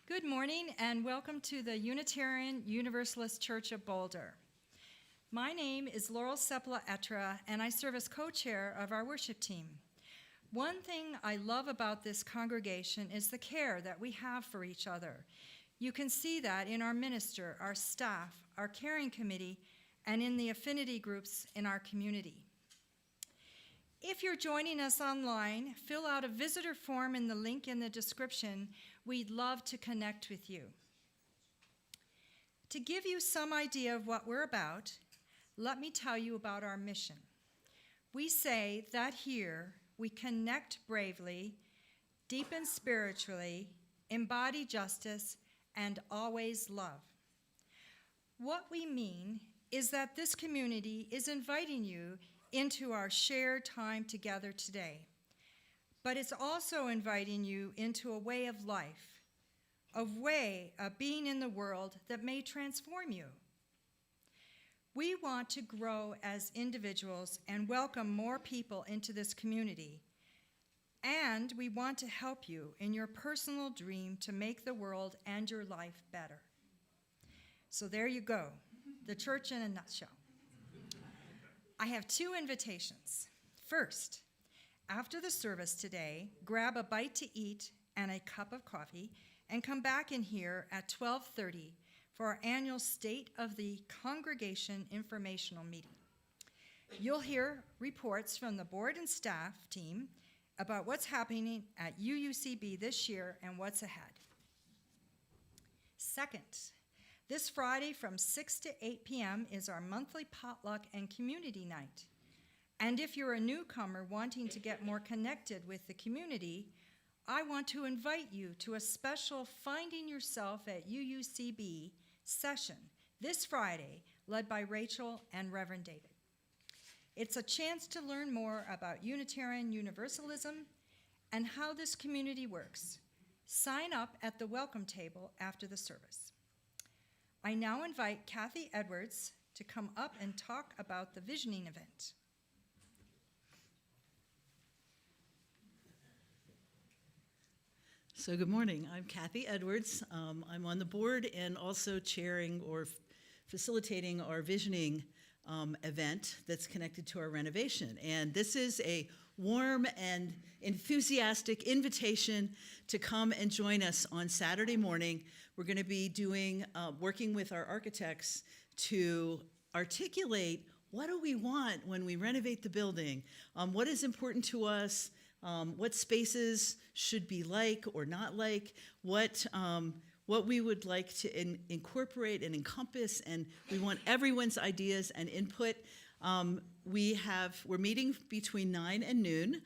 Good morning and welcome to the Unitarian Universalist Church of Boulder. My name is Laurel Sepala-Etra and I serve as co-chair of our worship team. One thing I love about this congregation is the care that we have for each other. You can see that in our minister, our staff, our caring committee, and in the affinity groups in our community. If you're joining us online, fill out a visitor form in the link in the description. We'd love to connect with you. To give you some idea of what we're about, let me tell you about our mission. We say that here we connect bravely, deepen spiritually, embody justice, and always love. What we mean is that this community is inviting you into our shared time together today. But it's also inviting you into a way of life, a way of being in the world that may transform you. We want to grow as individuals and welcome more people into this community. And we want to help you in your personal dream to make the world and your life better. So there you go, the church in a nutshell. I have two invitations. First, after the service today, grab a bite to eat and a cup of coffee and come back in here at 12:30 for our annual State of the Congregation informational meeting. You'll hear reports from the board and staff team about what's happening at UUCB this year and what's ahead. Second, this Friday from 6 to 8 p.m. is our monthly potluck and community night. And if you're a newcomer wanting to get more connected with the community, I want to invite you to a special Finding Yourself at UUCB session this Friday, led by Rachel and Reverend David. It's a chance to learn more about Unitarian Universalism and how this community works. Sign up at the welcome table after the service. I now invite Kathy Edwards to come up and talk about the visioning event. So good morning. I'm Kathy Edwards. I'm on the board and also chairing or facilitating our visioning event that's connected to our renovation. And this is a warm and enthusiastic invitation to come and join us on Saturday morning. We're going to be working with our architects to articulate what do we want when we renovate the building, what is important to us, what spaces should be like or not like, what we would like to incorporate and encompass, and we want everyone's ideas and input. We're meeting between 9 and noon.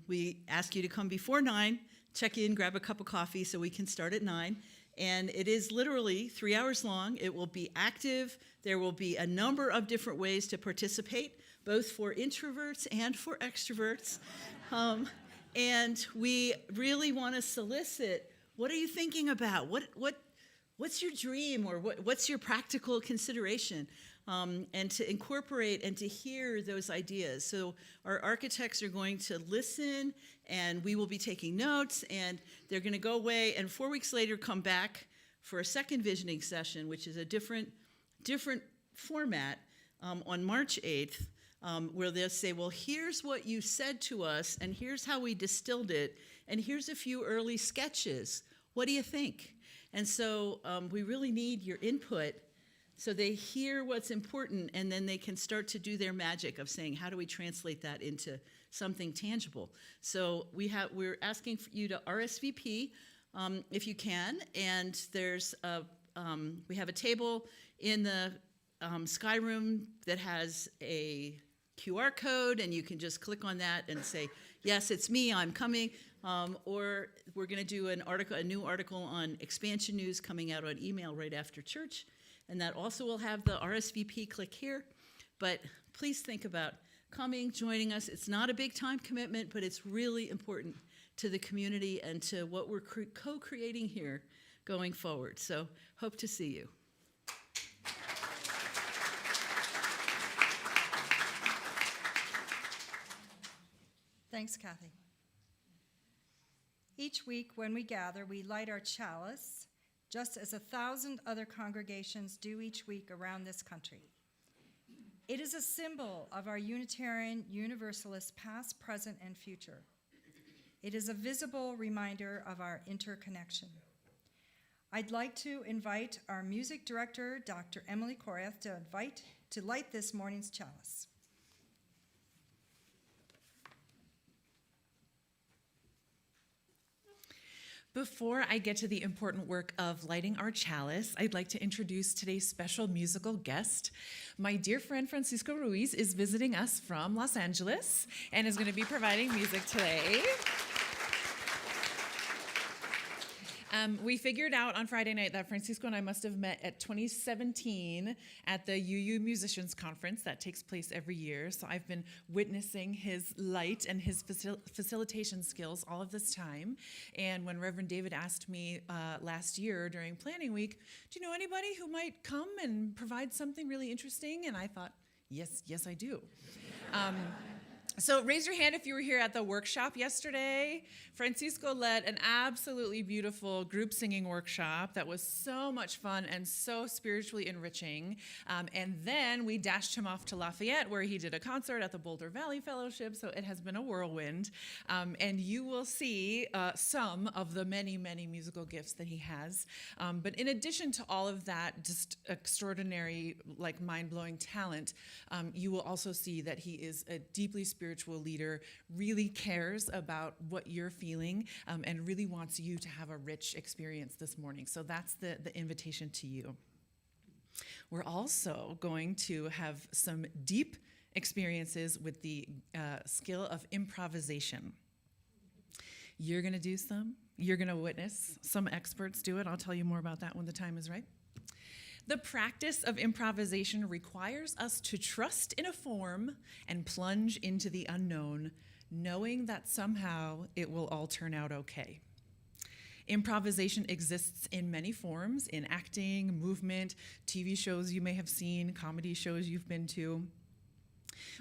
We ask you to come before 9, check in, grab a cup of coffee so we can start at 9. And it is literally 3 hours long. It will be active. There will be a number of different ways to participate, both for introverts and for extroverts. And we really want to solicit, what are you thinking about? What's your dream, or what's your practical consideration? And to incorporate and to hear those ideas. So our architects are going to listen, and we will be taking notes, and they're going to go away, and 4 weeks later come back for a second visioning session, which is a different format on March 8th, where they'll say, well, here's what you said to us, and here's how we distilled it, and here's a few early sketches. What do you think? And so we really need your input so they hear what's important, and then they can start to do their magic of saying, how do we translate that into something tangible? So we're asking for you to RSVP if you can, and we have a table in the Sky Room that has a QR code, and you can just click on that and say, yes, it's me, I'm coming. Or we're going to do a new article on Expansion News coming out on email right after church. And that also will have the RSVP, click here. But please think about coming, joining us. It's not a big time commitment, but it's really important to the community and to what we're co-creating here going forward. So hope to see you. Thanks, Kathy. Each week when we gather, we light our chalice, just as 1,000 other congregations do each week around this country. It is a symbol of our Unitarian Universalist past, present, and future. It is a visible reminder of our interconnection. I'd like to invite our music director, Dr. Emily Korath, to light this morning's chalice. Before I get to the important work of lighting our chalice, I'd like to introduce today's special musical guest. My dear friend Francisco Ruiz is visiting us from Los Angeles and is going to be providing music today. We figured out on Friday night that Francisco and I must have met at 2017 at the UU Musicians Conference that takes place every year. So I've been witnessing his light and his facilitation skills all of this time. And when Reverend David asked me last year during planning week, do you know anybody who might come and provide something really interesting? And I thought, yes, I do. So raise your hand if you were here at the workshop yesterday. Francisco led an absolutely beautiful group singing workshop that was so much fun and so spiritually enriching. And then we dashed him off to Lafayette, where he did a concert at the Boulder Valley Fellowship, so it has been a whirlwind. And you will see some of the many, many musical gifts that he has. But in addition to all of that just extraordinary, like mind-blowing talent, you will also see that he is a deeply spiritual leader, really cares about what you're feeling, and really wants you to have a rich experience this morning. So that's the invitation to you. We're also going to have some deep experiences with the skill of improvisation. You're going to do some. You're going to witness. Some experts do it. I'll tell you more about that when the time is right. The practice of improvisation requires us to trust in a form and plunge into the unknown, knowing that somehow it will all turn out okay. Improvisation exists in many forms, in acting, movement, TV shows you may have seen, comedy shows you've been to.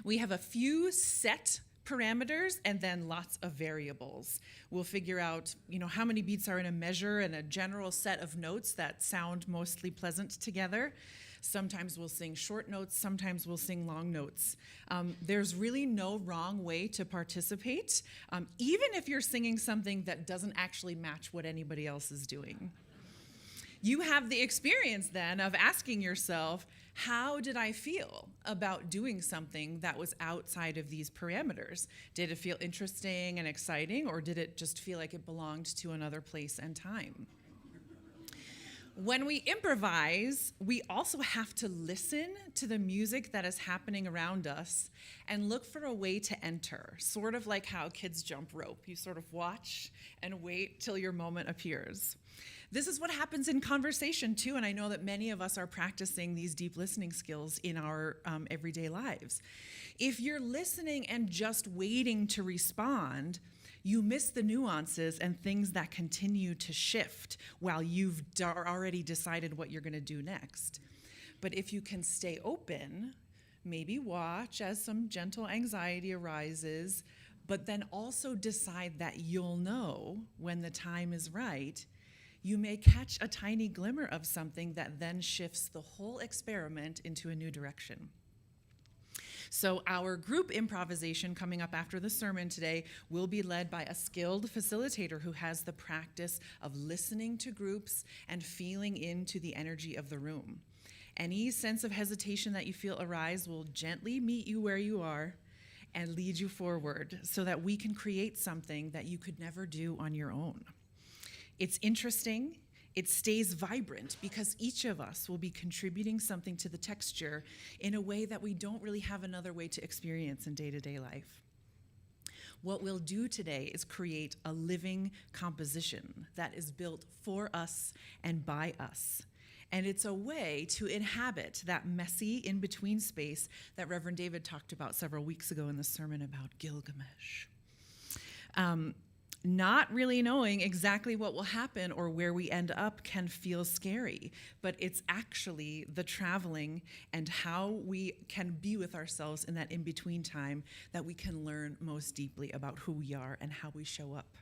We have a few set parameters and then lots of variables. We'll figure out, how many beats are in a measure and a general set of notes that sound mostly pleasant together. Sometimes we'll sing short notes, sometimes we'll sing long notes. There's really no wrong way to participate, even if you're singing something that doesn't actually match what anybody else is doing. You have the experience then of asking yourself, how did I feel about doing something that was outside of these parameters? Did it feel interesting and exciting, or did it just feel like it belonged to another place and time? When we improvise, we also have to listen to the music that is happening around us and look for a way to enter, sort of like how kids jump rope. You sort of watch and wait till your moment appears. This is what happens in conversation too, and I know that many of us are practicing these deep listening skills in our everyday lives. If you're listening and just waiting to respond, you miss the nuances and things that continue to shift while you've already decided what you're going to do next. But if you can stay open, maybe watch as some gentle anxiety arises, but then also decide that you'll know when the time is right, you may catch a tiny glimmer of something that then shifts the whole experiment into a new direction. So our group improvisation coming up after the sermon today will be led by a skilled facilitator who has the practice of listening to groups and feeling into the energy of the room. Any sense of hesitation that you feel arise will gently meet you where you are and lead you forward so that we can create something that you could never do on your own. It's interesting. It stays vibrant because each of us will be contributing something to the texture in a way that we don't really have another way to experience in day-to-day life. What we'll do today is create a living composition that is built for us and by us. And it's a way to inhabit that messy in-between space that Reverend David talked about several weeks ago in the sermon about Gilgamesh. Not really knowing exactly what will happen or where we end up can feel scary, but it's actually the traveling and how we can be with ourselves in that in-between time that we can learn most deeply about who we are and how we show up.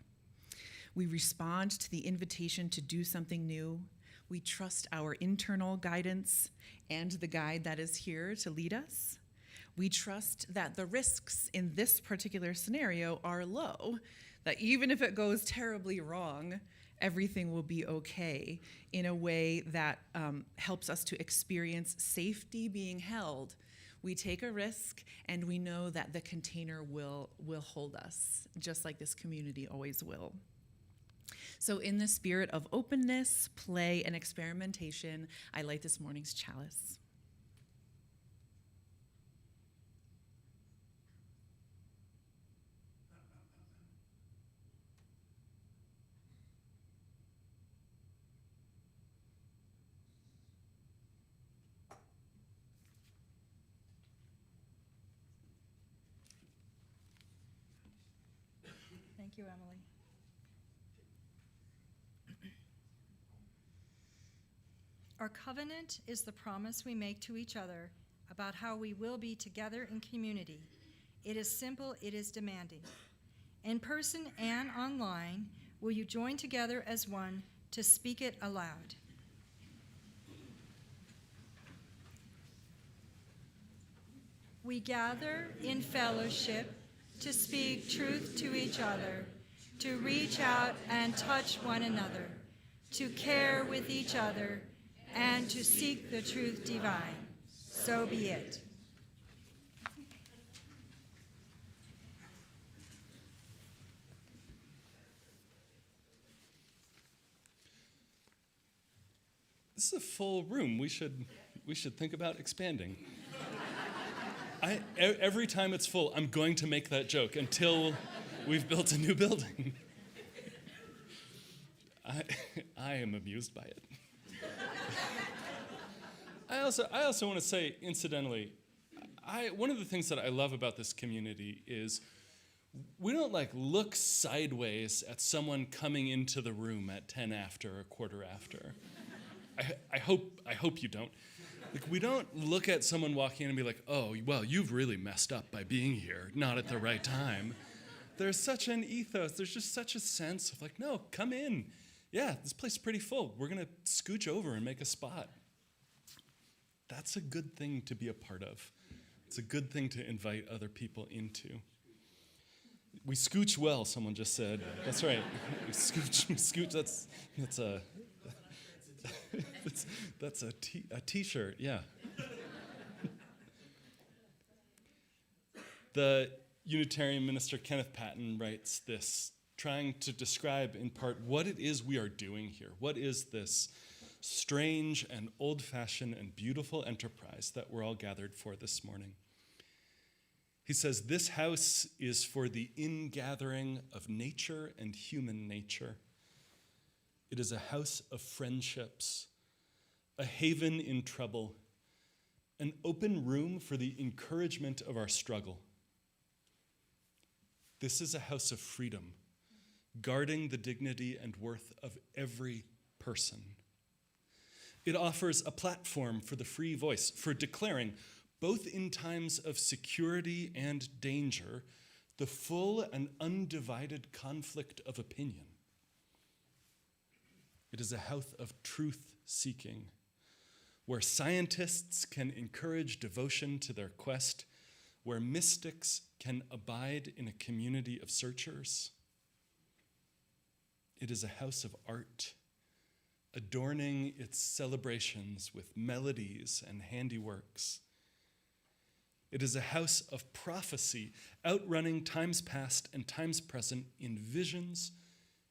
We respond to the invitation to do something new. We trust our internal guidance and the guide that is here to lead us. We trust that the risks in this particular scenario are low, that even if it goes terribly wrong, everything will be okay in a way that helps us to experience safety being held. We take a risk, and we know that the container will hold us, just like this community always will. So in the spirit of openness, play, and experimentation, I light this morning's chalice. Thank you, Emily. Our covenant is the promise we make to each other about how we will be together in community. It is simple, it is demanding. In person and online, will you join together as one to speak it aloud? We gather in fellowship to speak truth to each other, to reach out and touch one another, to care with each other, and to seek the truth divine. So be it. This is a full room. We should think about expanding. Every time it's full, I'm going to make that joke until we've built a new building. I am amused by it. I also want to say, incidentally, one of the things that I love about this community is we don't look sideways at someone coming into the room at 10 after or quarter after. I hope you don't. We don't look at someone walking in and be like, oh, well, you've really messed up by being here, not at the right time. There's such an ethos. There's just such a sense of no, come in. Yeah, this place is pretty full. We're going to scooch over and make a spot. That's a good thing to be a part of. It's a good thing to invite other people into. We scooch well, someone just said. That's right. We scooch. That's a t-shirt, yeah. The Unitarian minister Kenneth Patton writes this, trying to describe in part what it is we are doing here. What is this strange and old-fashioned and beautiful enterprise that we're all gathered for this morning? He says, this house is for the ingathering of nature and human nature. It is a house of friendships, a haven in trouble, an open room for the encouragement of our struggle. This is a house of freedom, guarding the dignity and worth of every person. It offers a platform for the free voice, for declaring, both in times of security and danger, the full and undivided conflict of opinion. It is a house of truth-seeking, where scientists can encourage devotion to their quest, where mystics can abide in a community of searchers. It is a house of art, adorning its celebrations with melodies and handiworks. It is a house of prophecy, outrunning times past and times present in visions,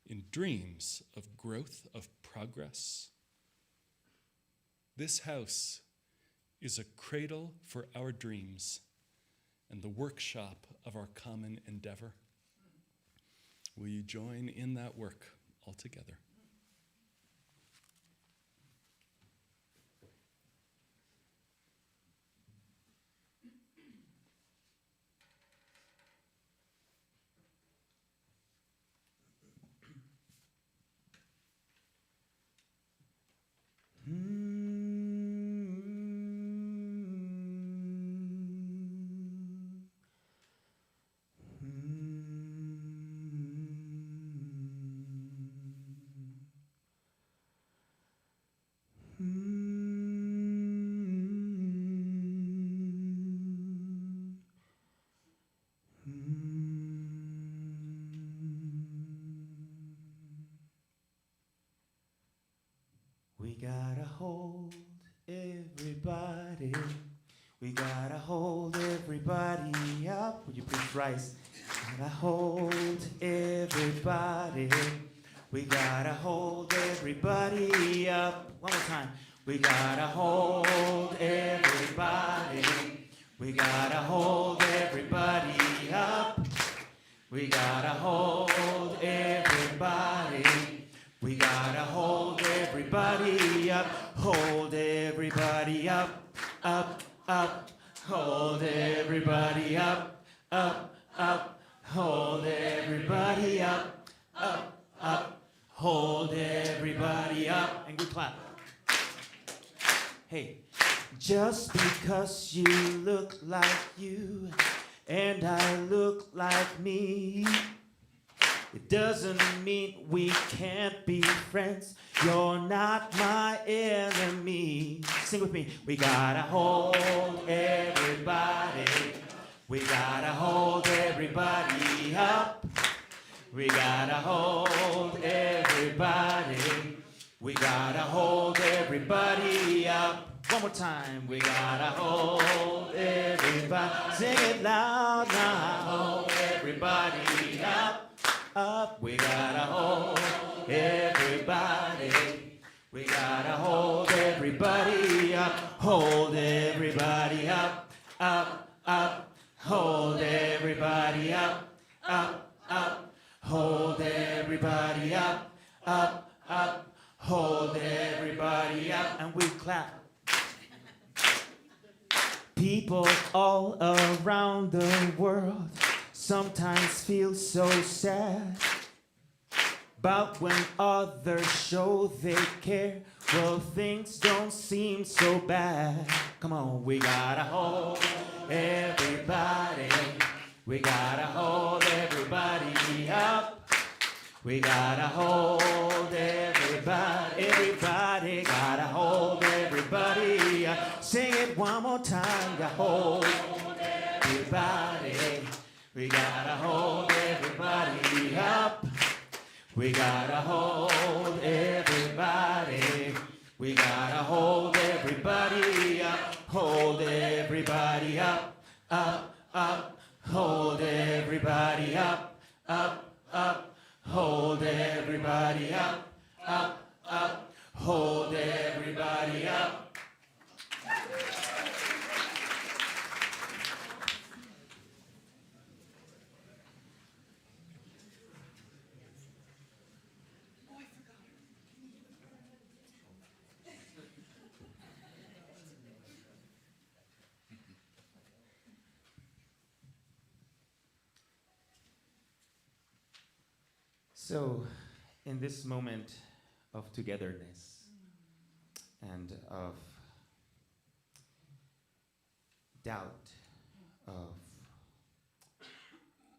in dreams of growth, of progress. This house is a cradle for our dreams and the workshop of our common endeavor. Will you join in that work all together? We gotta hold everybody up. Would you please rise? Gotta hold everybody. We gotta hold everybody up. One more time. We gotta hold everybody. We gotta hold everybody up. We gotta hold everybody. We gotta hold everybody up. Hold everybody up, up, up. Hold everybody up, up, up. Hold everybody up, up, up. Hold everybody up. And good clap. Hey, just because you look like you and I look like me, it doesn't mean we can't be friends. You're not my enemy. Sing with me. We gotta hold everybody. We gotta hold everybody up. We gotta hold everybody. We gotta hold everybody up. One more time. We gotta hold everybody. Sing it loud now. Hold everybody up, up. We gotta hold everybody. We gotta hold everybody up. Hold everybody up, up, up. Hold everybody up, up, up. Hold everybody up, up, up. Hold everybody up. And we clap. People all around the world sometimes feel so sad about when others show they care. Well, things don't seem so bad. Come on, we gotta hold everybody. We gotta hold everybody up. We gotta hold everybody. Everybody gotta hold everybody up. Sing it one more time. Gotta hold everybody. We gotta hold everybody up. We gotta hold everybody. We gotta hold everybody up. Hold everybody up, up, up. Hold everybody up, up, up. Hold everybody up, up, up. Hold everybody up. So, in this moment of togetherness and of doubt, of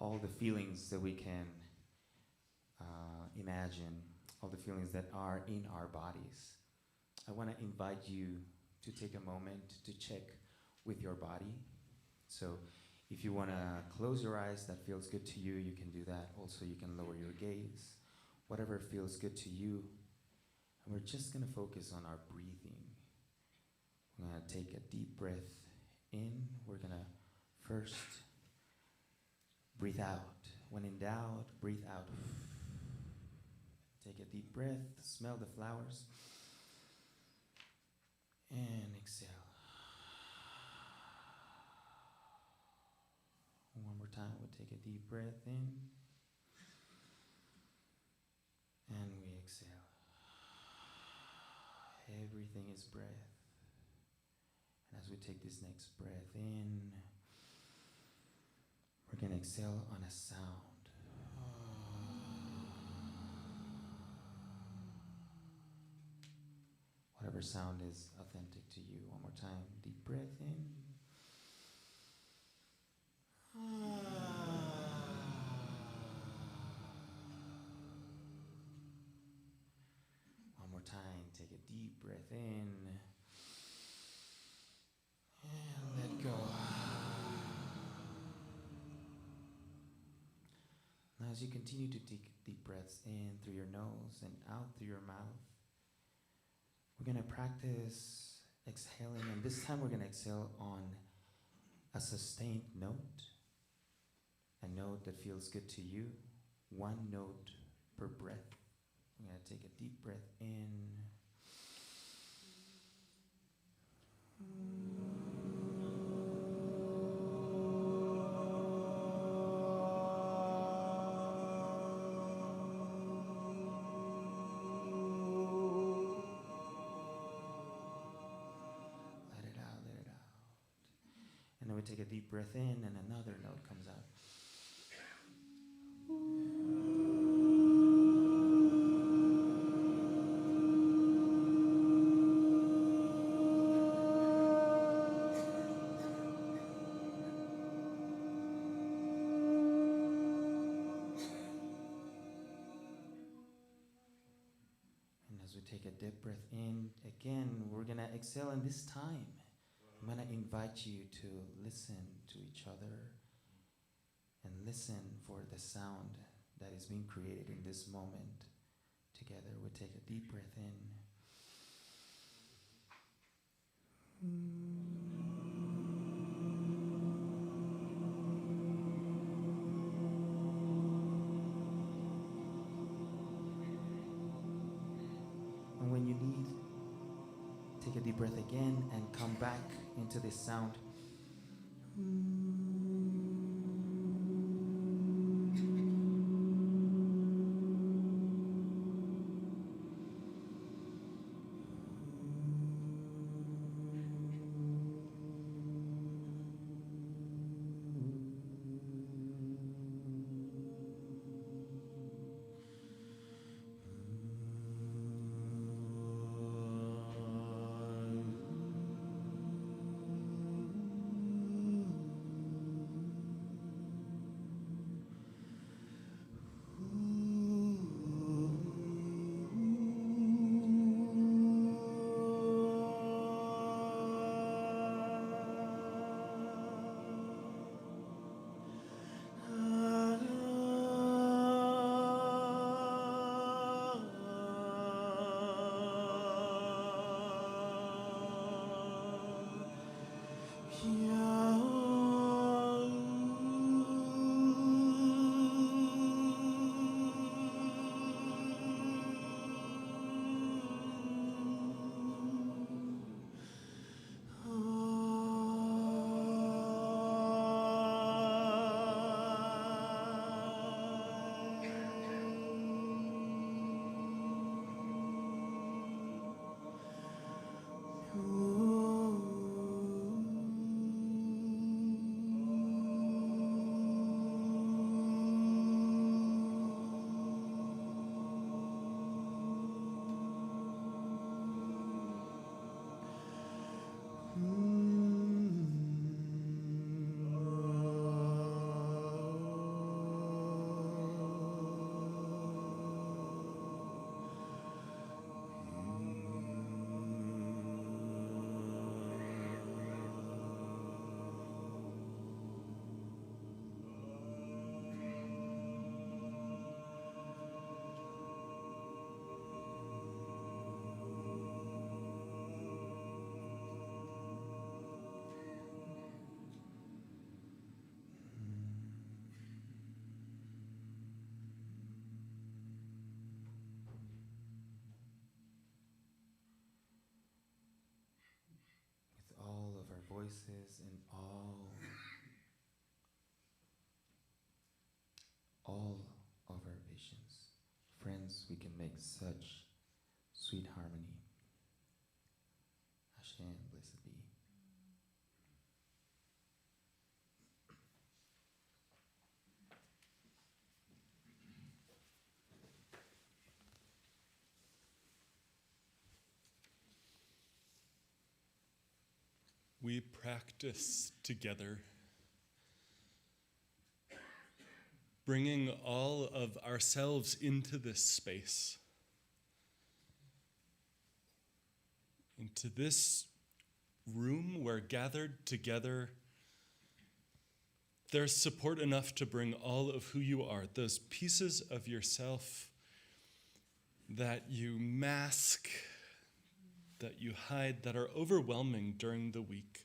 all the feelings that we can imagine, all the feelings that are in our bodies, I want to invite you to take a moment to check with your body. So, if you want to close your eyes, that feels good to you, you can do that. Also, you can lower your gaze, whatever feels good to you. And we're just going to focus on our breathing. We're going to take a deep breath in. We're going to first breathe out. When in doubt, breathe out. Take a deep breath, smell the flowers, and exhale. One more time, we'll take a deep breath in, and we exhale. Everything is breath. And as we take this next breath in, we're going to exhale on a sound. Whatever sound is authentic to you. One more time, deep breath in. One more time, take a deep breath in and let go. Now as you continue to take deep breaths in through your nose and out through your mouth, we're going to practice exhaling, and this time we're going to exhale on a sustained note, a note that feels good to you, one note per breath. I'm going to take a deep breath in. Let it out, let it out. And then we take a deep breath in and another note comes out. And as we take a deep breath in, again, we're going to exhale, and this time, I'm going to invite you to listen to each other and listen for the sound that is being created in this moment. Together, we take a deep breath in. And when you need, take a deep breath again and come back into this sound. Voices and all of our visions. Friends, we can make such sweet harmony. Hashem, blessed be. We practice together, bringing all of ourselves into this space, into this room where gathered together, there's support enough to bring all of who you are, those pieces of yourself that you mask, that you hide that are overwhelming during the week.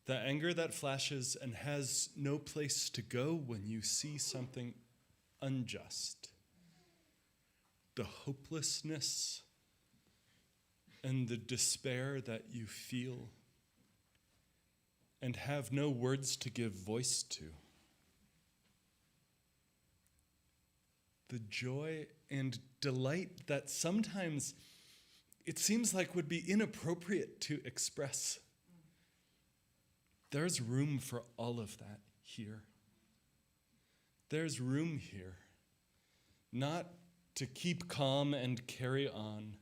The anger that flashes and has no place to go when you see something unjust. The hopelessness and the despair that you feel and have no words to give voice to. The joy and delight that sometimes it seems like would be inappropriate to express. There's room for all of that here. There's room here, not to keep calm and carry on,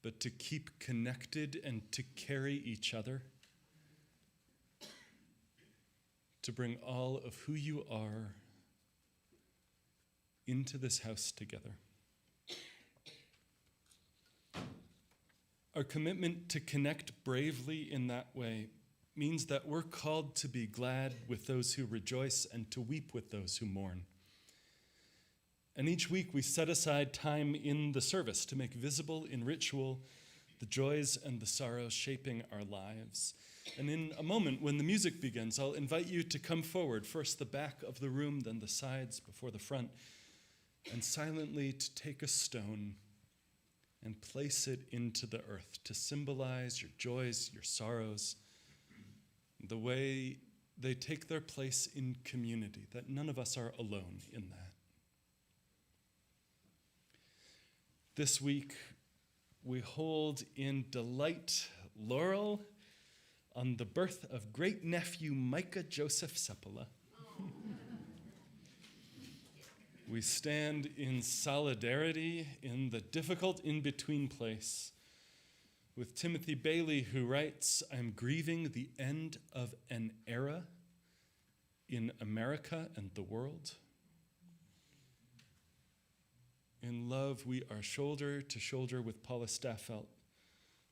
but to keep connected and to carry each other, to bring all of who you are into this house together. Our commitment to connect bravely in that way means that we're called to be glad with those who rejoice and to weep with those who mourn. And each week we set aside time in the service to make visible in ritual the joys and the sorrows shaping our lives. And in a moment when the music begins, I'll invite you to come forward, first the back of the room, then the sides before the front, and silently to take a stone and place it into the earth to symbolize your joys, your sorrows, the way they take their place in community, that none of us are alone in that. This week, we hold in delight laurel on the birth of great-nephew Micah Joseph Seppala. We stand in solidarity in the difficult in-between place with Timothy Bailey, who writes, "I'm grieving the end of an era in America and the world. In love, we are shoulder to shoulder with Paula Staffelt,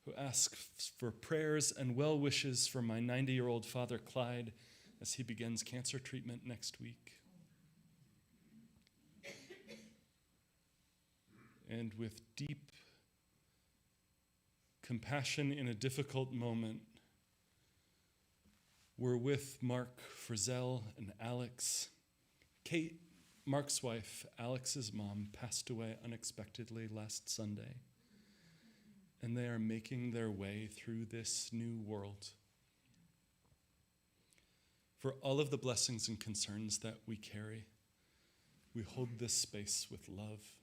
who asks for prayers and well wishes for my 90-year-old father, Clyde, as he begins cancer treatment next week. And with deep compassion in a difficult moment, we're with Mark Frizzell and Alex. Kate, Mark's wife, Alex's mom, passed away unexpectedly last Sunday, and they are making their way through this new world. For all of the blessings and concerns that we carry, we hold this space with love.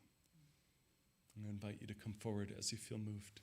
I invite you to come forward as you feel moved.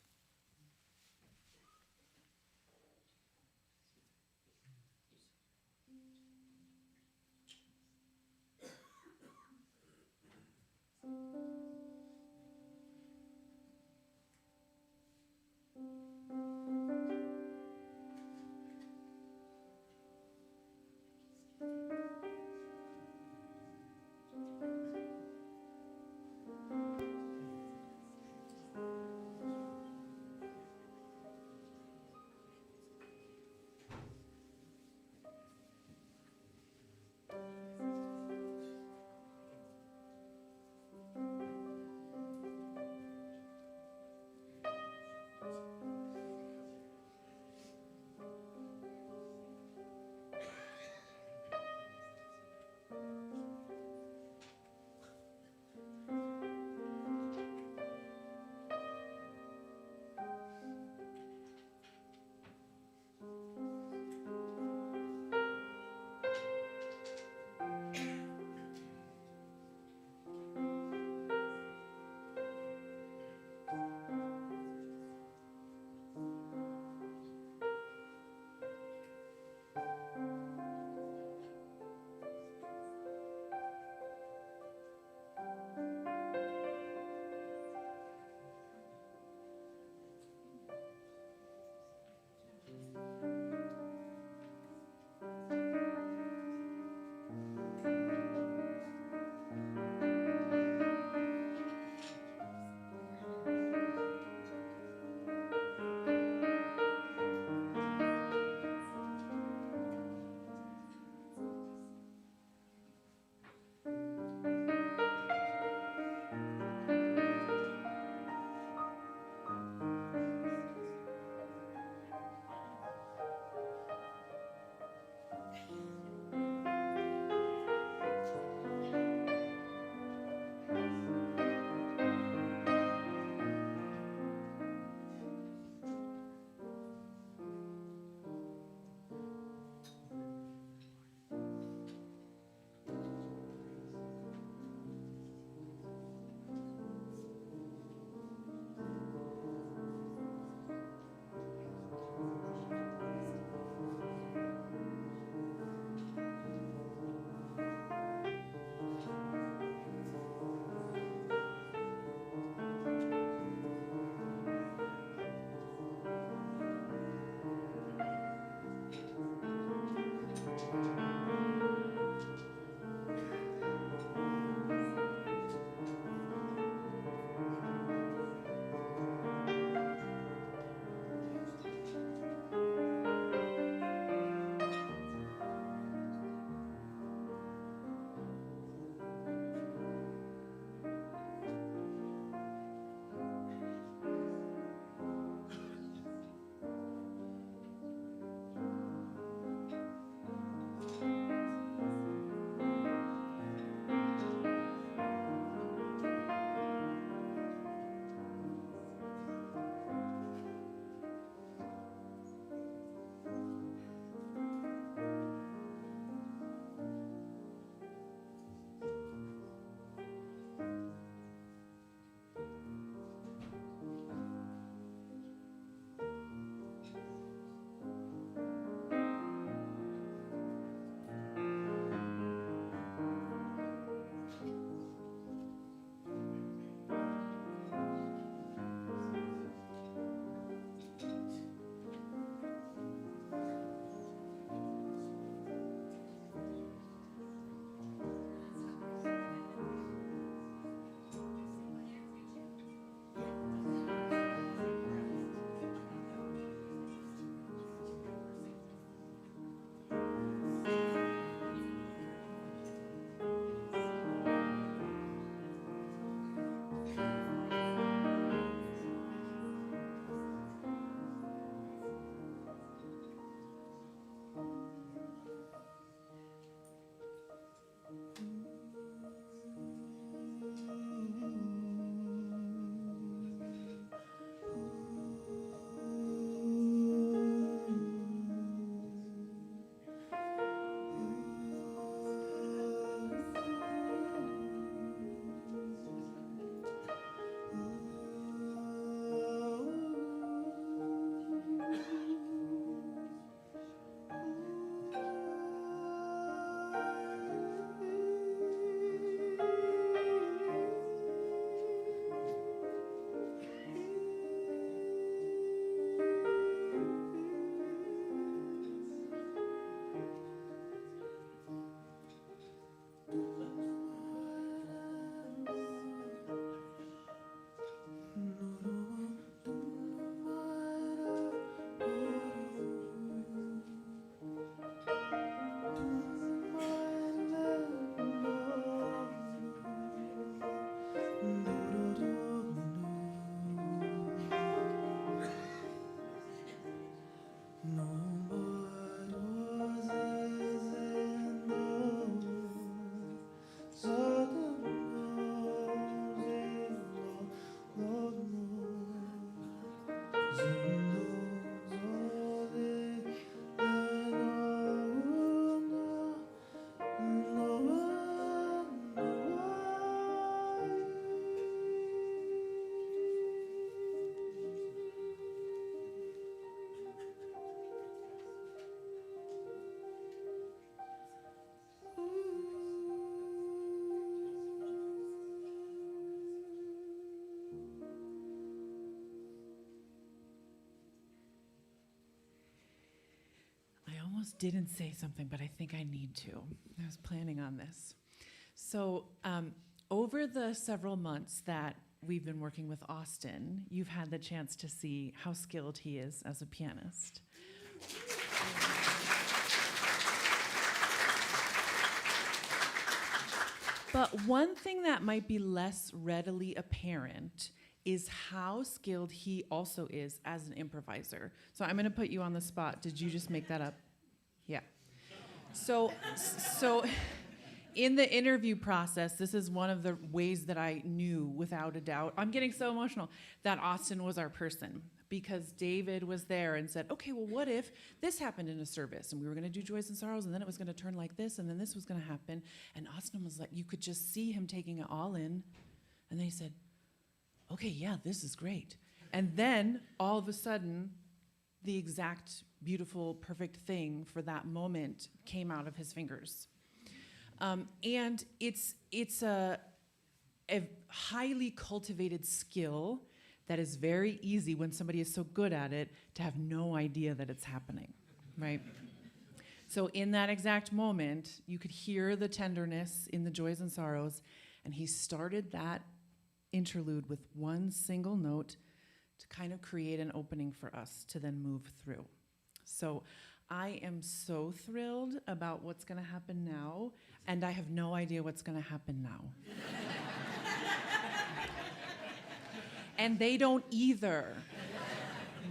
almost didn't say something, but I think I need to. I was planning on this. So over the several months that we've been working with Austin, you've had the chance to see how skilled he is as a pianist. But one thing that might be less readily apparent is how skilled he also is as an improviser. So I'm going to put you on the spot. Did you just make that up? Yeah. So in the interview process, this is one of the ways that I knew without a doubt, I'm getting so emotional, that Austin was our person. Because David was there and said, okay, well, what if this happened in a service and we were going to do Joys and Sorrows and then it was going to turn like this and then this was going to happen. And Austin was like, you could just see him taking it all in. And then he said, okay, yeah, this is great. And then all of a sudden, the exact beautiful, perfect thing for that moment came out of his fingers. And it's a highly cultivated skill that is very easy when somebody is so good at it to have no idea that it's happening, right? So in that exact moment, you could hear the tenderness in the Joys and Sorrows, and he started that interlude with one single note to kind of create an opening for us to then move through. So I am so thrilled about what's going to happen now, and I have no idea what's going to happen now. And they don't either,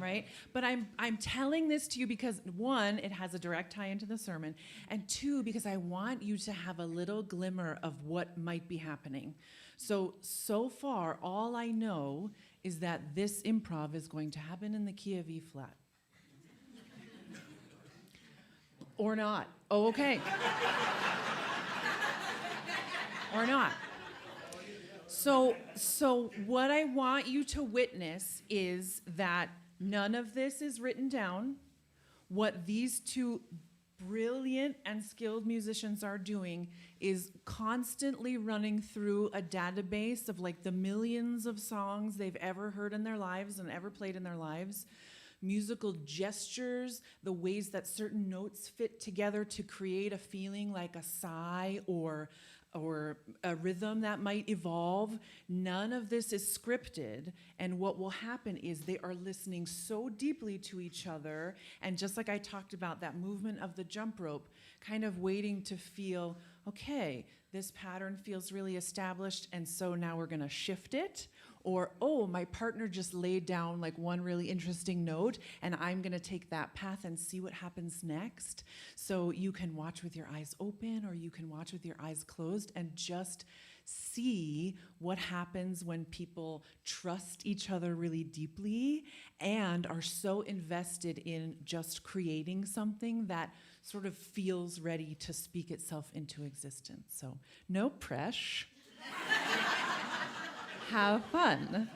right? But I'm telling this to you because, one, it has a direct tie into the sermon, and two, because I want you to have a little glimmer of what might be happening. So far, all I know is that this improv is going to happen in the key of E flat. Or not. Oh, okay. Or not. So what I want you to witness is that none of this is written down. What these two brilliant and skilled musicians are doing is constantly running through a database of like the millions of songs they've ever heard in their lives and ever played in their lives. Musical gestures, the ways that certain notes fit together to create a feeling like a sigh or a rhythm that might evolve. None of this is scripted, and what will happen is they are listening so deeply to each other, and just like I talked about, that movement of the jump rope, kind of waiting to feel, okay, this pattern feels really established, and so now we're gonna shift it. Or, oh, my partner just laid down like one really interesting note, and I'm gonna take that path and see what happens next. So you can watch with your eyes open, or you can watch with your eyes closed and just see what happens when people trust each other really deeply and are so invested in just creating something that sort of feels ready to speak itself into existence. So no pressure. Have fun.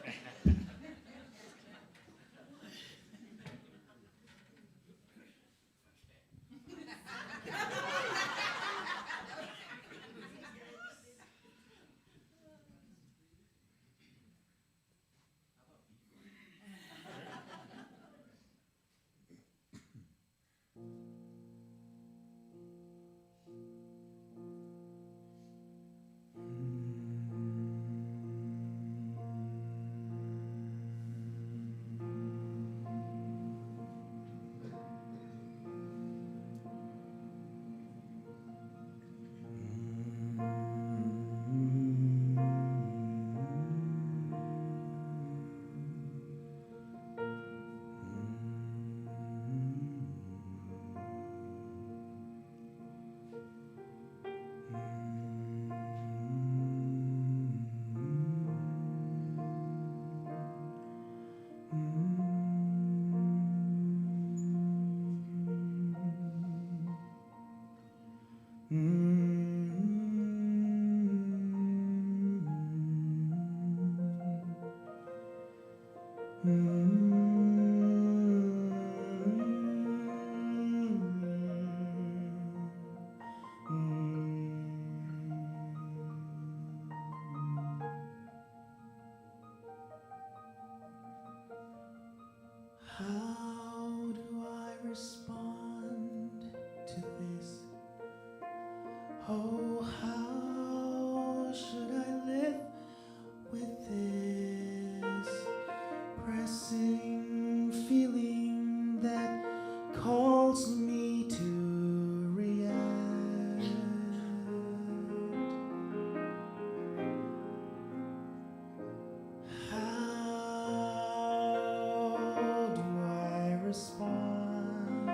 Oh, how should I live with this pressing feeling that calls me to react? How do I respond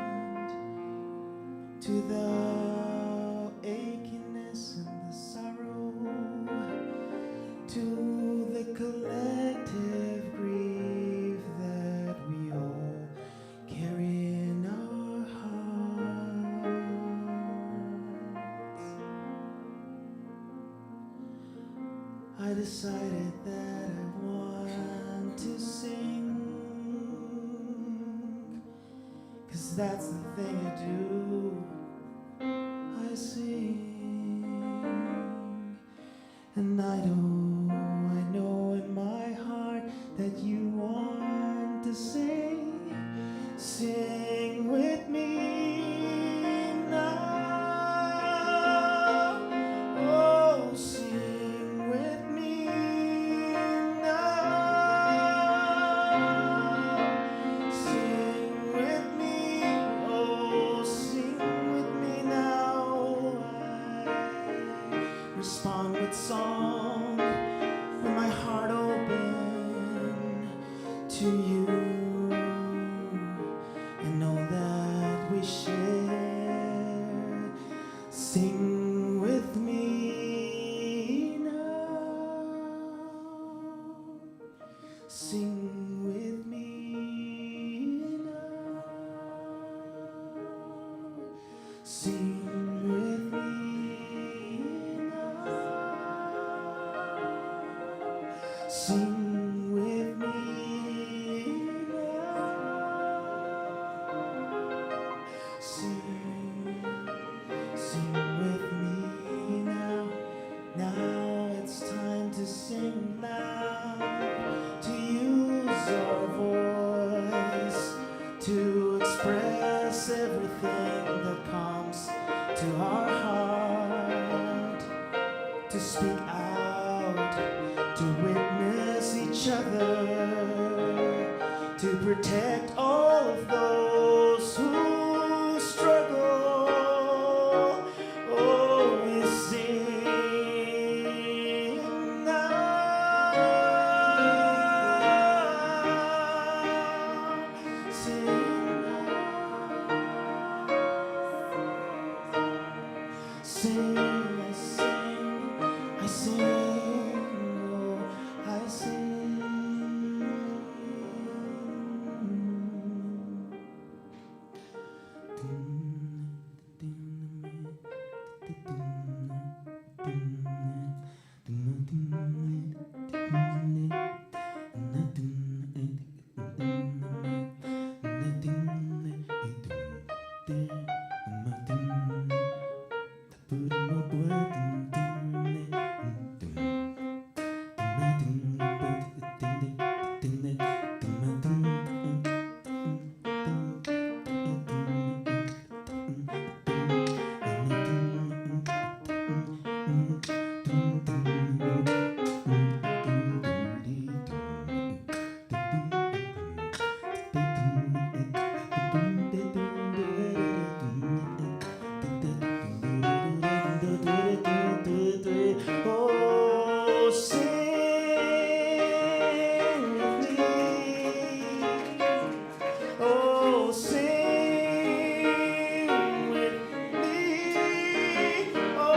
to the achiness and the sorrow, to the collective grief that we all carry in our hearts? I decided that I want to sing, 'cause that's the thing I do. I sing, and I know in my heart that you want to sing. Sing with me now. Oh, sing with me now. Sing with me. Oh, sing with me now. I respond with song with my heart open to you, and know that we share. Sing with me now. Sing with me now. Sing with me now. Sing with me now. Sing with me now. Now it's time to sing loud, to use our voice, to express everything that comes to our heart, to speak out, to witness each other, to protect all of those who struggle. Oh, we sing now. Sing now. Sing, I sing, oh, I sing. Oh, sing with me. Oh, sing with me. Oh,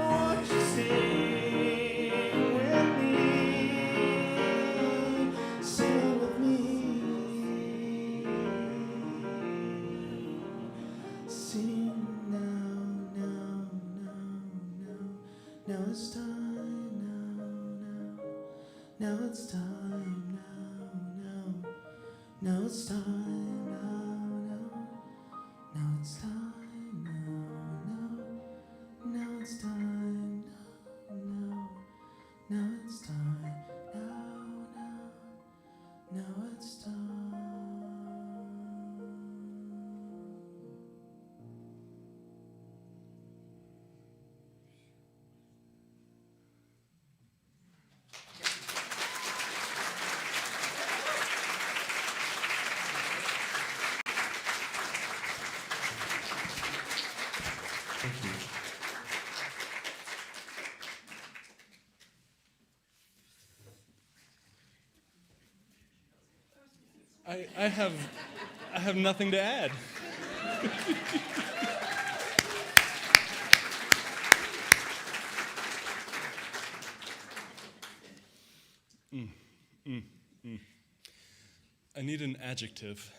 won't you sing with me? Sing with me. Sing now, now, now, now. Now it's time, now it's time, now. Now it's time, now it's time, now it's time, now it's time, now it's time. Thank you. I have nothing to add. I need an adjective.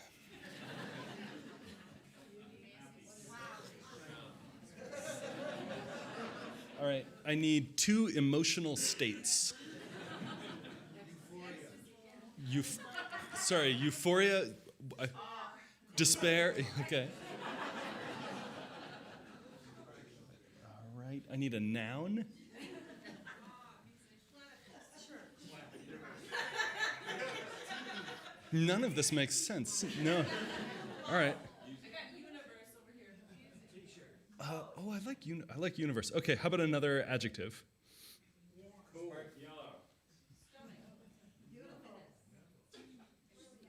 All right, I need 2 emotional states. Euphoria, despair, okay. All right, I need a noun. None of this makes sense. No. All right. I like universe. Okay, how about another adjective?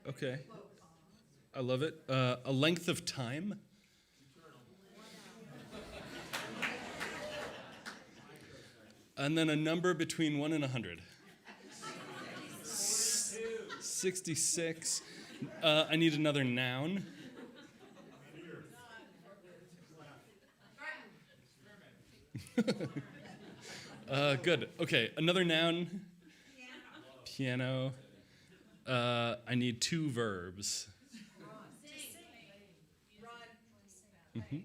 Okay. I love it. A length of time. And then a number between 1 and 100. 66. I need another noun. Good. Okay, another noun. Piano. I need 2 verbs. Mm-hmm.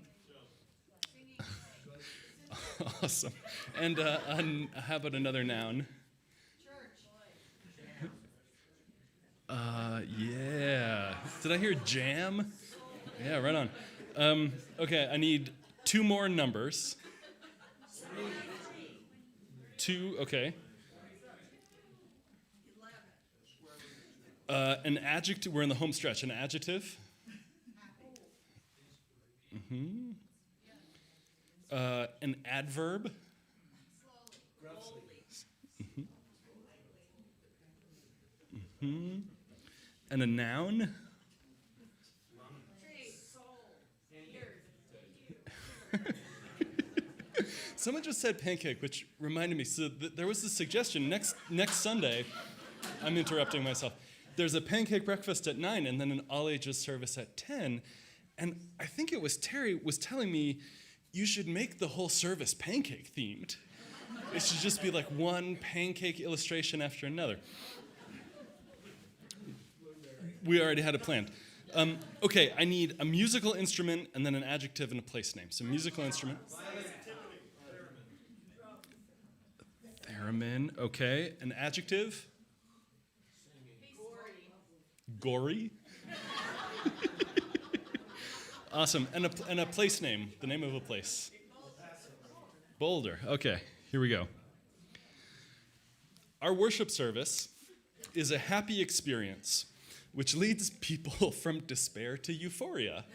Awesome. And how about another noun? Yeah. Did I hear jam? Yeah, right on. Okay, I need 2 more numbers. 2, okay. An adjective, we're in the home stretch. An adjective. Mm-hmm. An adverb. Mm-hmm. Mm-hmm. And a noun. Someone just said pancake, which reminded me. So there was this suggestion next Sunday. I'm interrupting myself. There's a pancake breakfast at 9 and then an all-ages service at 10. And I think it was Terry was telling me you should make the whole service pancake themed. It should just be like one pancake illustration after another. We already had it planned. Okay, I need a musical instrument and then an adjective and a place name. So musical instrument. Theremin, okay. An adjective? Gory. Awesome. And a place name, the name of a place. Boulder. Okay, here we go. Our worship service is a happy experience which leads people from despair to euphoria.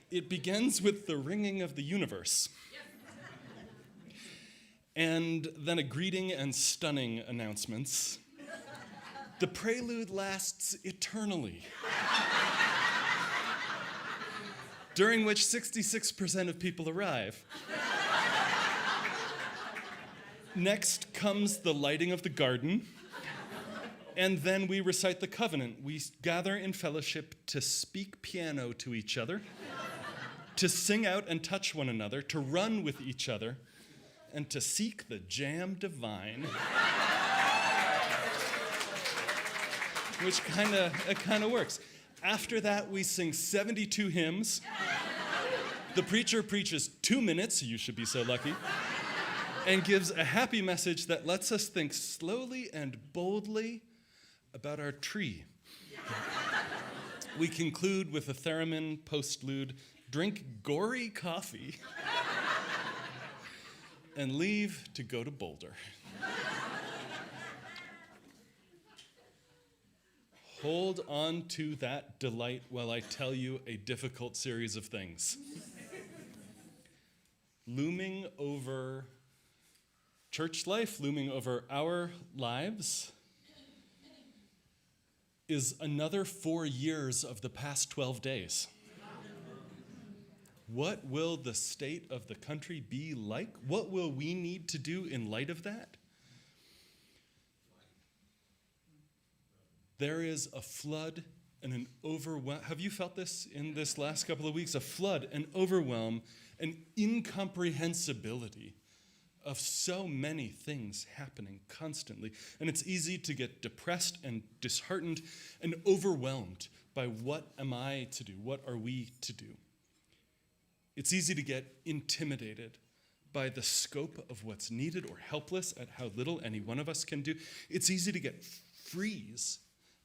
It begins with the ringing of the universe, and then a greeting and stunning announcements. The prelude lasts eternally, during which 66% of people arrive. Next comes the lighting of the garden, and then we recite the covenant. We gather in fellowship to speak piano to each other, to sing out and touch one another, to run with each other, and to seek the jam divine. Which kind of works. After that, we sing 72 hymns. The preacher preaches 2 minutes, you should be so lucky, and gives a happy message that lets us think slowly and boldly about our tree. We conclude with a theremin postlude, drink gory coffee, and leave to go to Boulder. Hold on to that delight while I tell you a difficult series of things. Looming over church life, looming over our lives, is another 4 years of the past 12 days. What will the state of the country be like? What will we need to do in light of that? There is a flood and an overwhelm. Have you felt this in this last couple of weeks? A flood, an overwhelm, an incomprehensibility of so many things happening constantly. And it's easy to get depressed and disheartened and overwhelmed by what am I to do? What are we to do? It's easy to get intimidated by the scope of what's needed or helpless at how little any one of us can do. It's easy to get freeze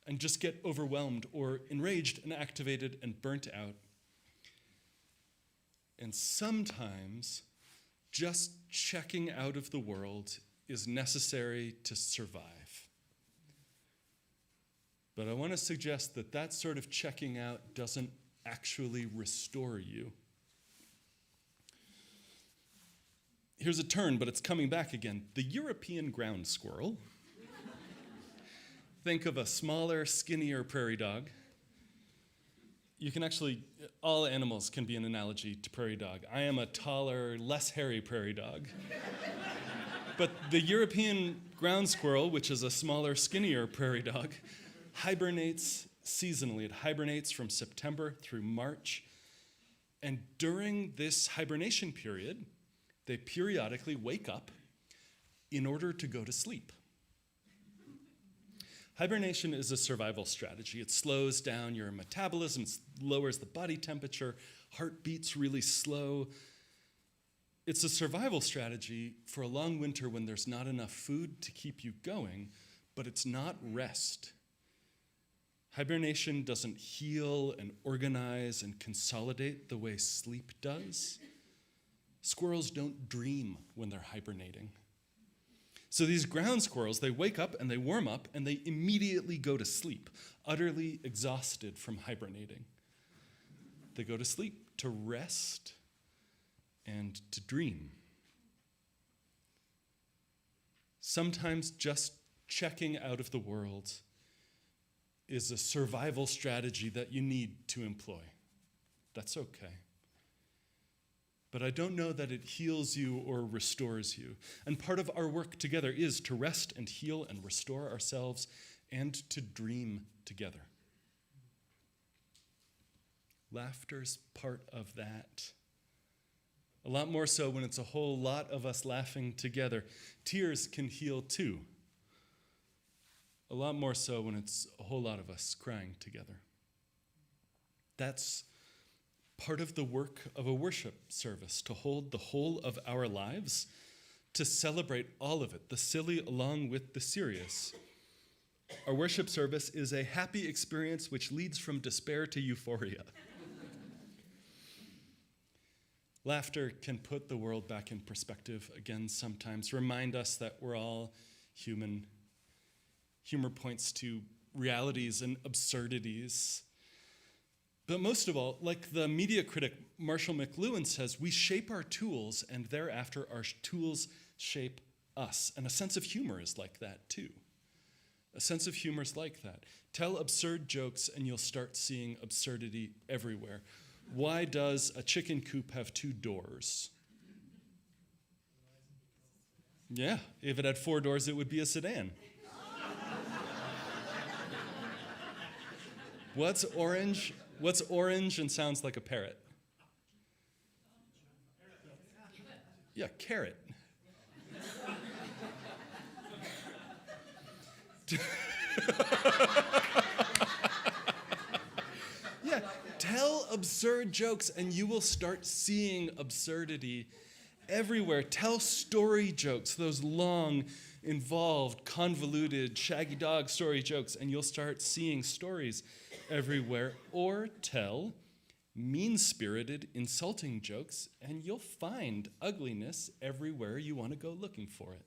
and just get overwhelmed or enraged and activated and burnt out. And sometimes just checking out of the world is necessary to survive. But I want to suggest that that sort of checking out doesn't actually restore you. Here's a turn, but it's coming back again. The European ground squirrel. Think of a smaller, skinnier prairie dog. You can actually, all animals can be an analogy to prairie dog. I am a taller, less hairy prairie dog. But the European ground squirrel, which is a smaller, skinnier prairie dog, hibernates seasonally. It hibernates from September through March. And during this hibernation period, they periodically wake up in order to go to sleep. Hibernation is a survival strategy. It slows down your metabolism, it lowers the body temperature, heart beats really slow. It's a survival strategy for a long winter when there's not enough food to keep you going, but it's not rest. Hibernation doesn't heal and organize and consolidate the way sleep does. Squirrels don't dream when they're hibernating. So these ground squirrels, they wake up and they warm up and they immediately go to sleep, utterly exhausted from hibernating. They go to sleep to rest and to dream. Sometimes just checking out of the world is a survival strategy that you need to employ. That's okay. But I don't know that it heals you or restores you. And part of our work together is to rest and heal and restore ourselves and to dream together. Laughter's part of that. A lot more so when it's a whole lot of us laughing together. Tears can heal too. A lot more so when it's a whole lot of us crying together. That's part of the work of a worship service, to hold the whole of our lives, to celebrate all of it, the silly along with the serious. Our worship service is a happy experience which leads from despair to euphoria. Laughter can put the world back in perspective again sometimes, remind us that we're all human. Humor points to realities and absurdities. But most of all, like the media critic Marshall McLuhan says, we shape our tools and thereafter our tools shape us. And a sense of humor is like that too. A sense of humor is like that. Tell absurd jokes and you'll start seeing absurdity everywhere. Why does a chicken coop have 2 doors? Yeah, if it had 4 doors, it would be a sedan. What's orange? What's orange and sounds like a parrot? Yeah, carrot. Yeah, tell absurd jokes and you will start seeing absurdity everywhere. Tell story jokes, those long, involved, convoluted, shaggy dog story jokes, and you'll start seeing stories everywhere. Or tell mean-spirited, insulting jokes, and you'll find ugliness everywhere you want to go looking for it.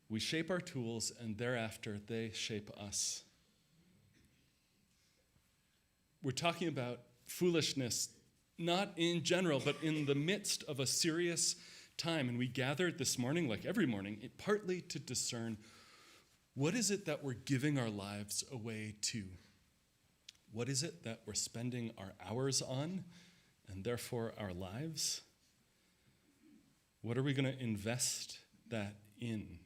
We shape our tools, and thereafter they shape us. We're talking about foolishness, not in general, but in the midst of a serious time. And we gathered this morning, like every morning, partly to discern what is it that we're giving our lives away to? What is it that we're spending our hours on and therefore our lives? What are we going to invest that in?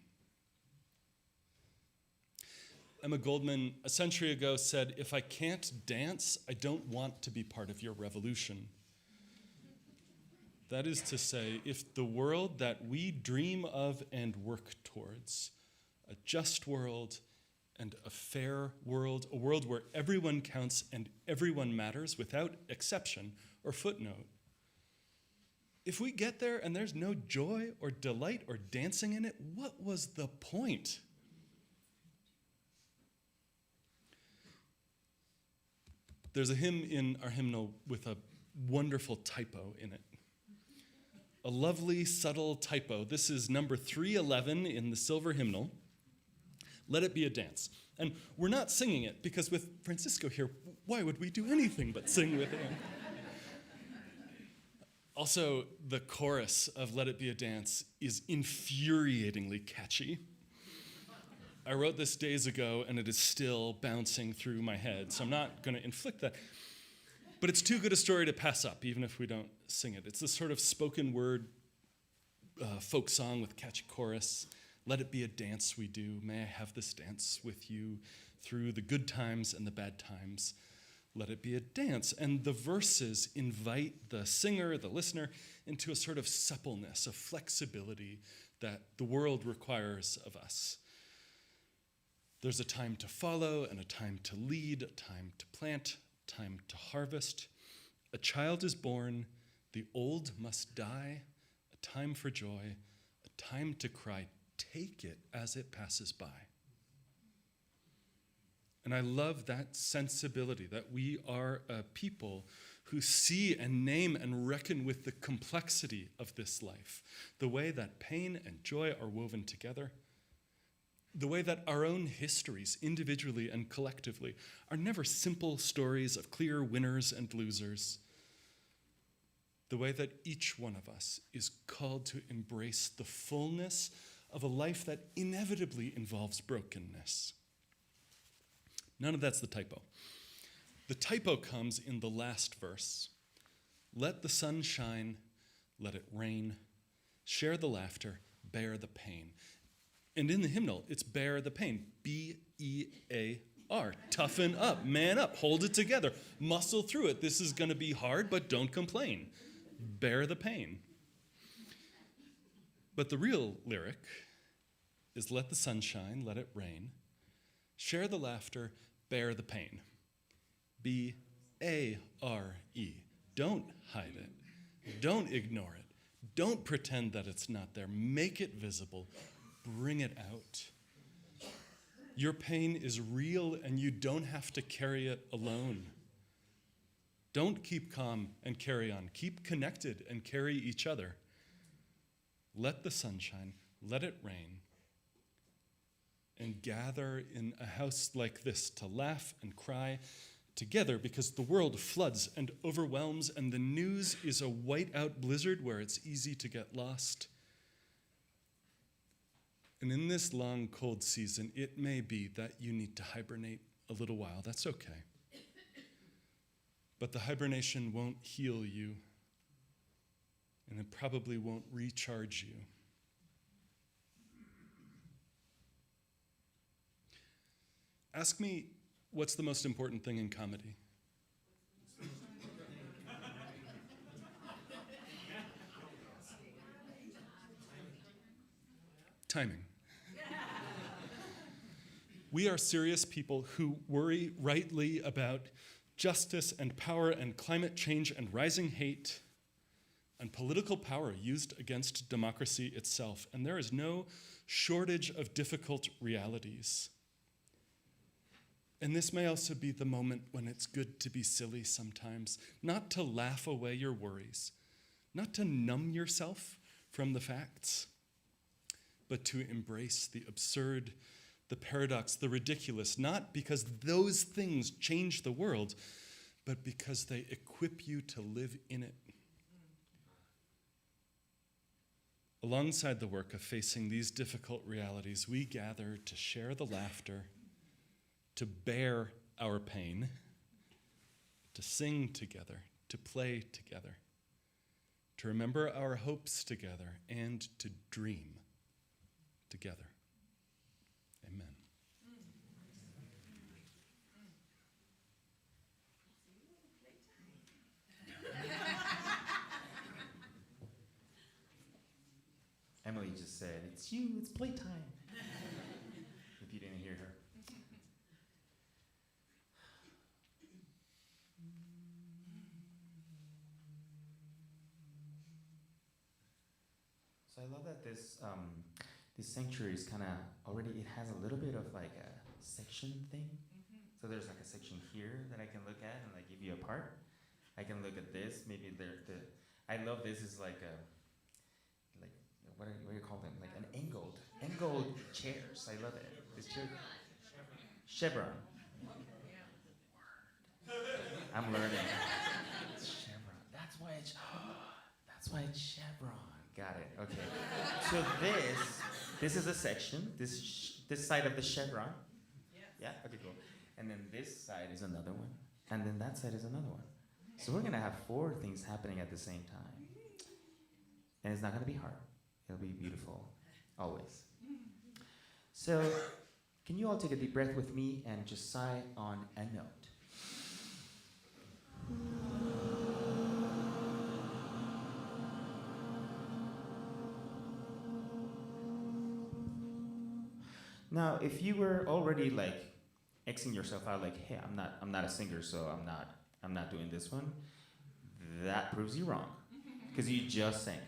Emma Goldman, a century ago, said, "If I can't dance, I don't want to be part of your revolution." That is to say, if the world that we dream of and work towards, a just world and a fair world, a world where everyone counts and everyone matters without exception or footnote, if we get there and there's no joy or delight or dancing in it, what was the point? There's a hymn in our hymnal with a wonderful typo in it. A lovely, subtle typo. This is number 311 in the silver hymnal. Let it be a dance. And we're not singing it because with Francisco here, why would we do anything but sing with him? Also, the chorus of Let It Be a Dance is infuriatingly catchy. I wrote this days ago, and it is still bouncing through my head, so I'm not going to inflict that. But it's too good a story to pass up, even if we don't sing it. It's this sort of spoken word folk song with catchy chorus. Let it be a dance we do. May I have this dance with you through the good times and the bad times. Let it be a dance. And the verses invite the singer, the listener, into a sort of suppleness, a flexibility that the world requires of us. There's a time to follow and a time to lead, a time to plant, a time to harvest. A child is born, the old must die, a time for joy, a time to cry. Take it as it passes by. And I love that sensibility that we are a people who see and name and reckon with the complexity of this life, the way that pain and joy are woven together, the way that our own histories, individually and collectively, are never simple stories of clear winners and losers, the way that each one of us is called to embrace the fullness of a life that inevitably involves brokenness. None of that's the typo. The typo comes in the last verse. Let the sun shine, let it rain, share the laughter, bear the pain. And in the hymnal, it's bear the pain, B-E-A-R. Toughen up, man up, hold it together, muscle through it. This is going to be hard, but don't complain. Bear the pain. But the real lyric is let the sun shine, let it rain, share the laughter, bear the pain. B-A-R-E. Don't hide it. Don't ignore it. Don't pretend that it's not there. Make it visible. Bring it out. Your pain is real and you don't have to carry it alone. Don't keep calm and carry on. Keep connected and carry each other. Let the sun shine. Let it rain. And gather in a house like this to laugh and cry together because the world floods and overwhelms and the news is a whiteout blizzard where it's easy to get lost. And in this long, cold season, it may be that you need to hibernate a little while. That's okay. But the hibernation won't heal you, and it probably won't recharge you. Ask me, what's the most important thing in comedy? Timing. We are serious people who worry rightly about justice and power and climate change and rising hate and political power used against democracy itself. And there is no shortage of difficult realities. And this may also be the moment when it's good to be silly sometimes, not to laugh away your worries, not to numb yourself from the facts, but to embrace the absurd, the paradox, the ridiculous, not because those things change the world, but because they equip you to live in it. Alongside the work of facing these difficult realities, we gather to share the laughter, to bear our pain, to sing together, to play together, to remember our hopes together, and to dream together. Amen. Emily just said, "It's you, it's playtime." If you didn't hear her. So I love that this sanctuary is kind of already, it has a little bit of like a section thing. So there's like a section here that I can look at and like give you a part. I can look at this, maybe I love this is like a, what do you call them? Like an angled chairs. I love it. This chair. Chevron. I'm learning. It's chevron. That's why it's chevron. Got it. Okay. So this is a section. This side of the chevron. Yeah. Okay. Cool. And then this side is another one. And then that side is another one. So we're gonna have 4 things happening at the same time. And it's not gonna be hard. It'll be beautiful, always. So, can you all take a deep breath with me and just sigh on a note? Now, if you were already like Xing yourself out, like, hey, I'm not a singer, so I'm not doing this one, that proves you wrong, because you just sang.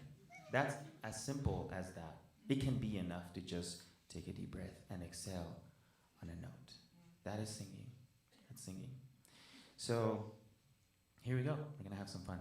That's as simple as that. It can be enough to just take a deep breath and exhale on a note. That is singing. That's singing. So here we go. We're gonna have some fun.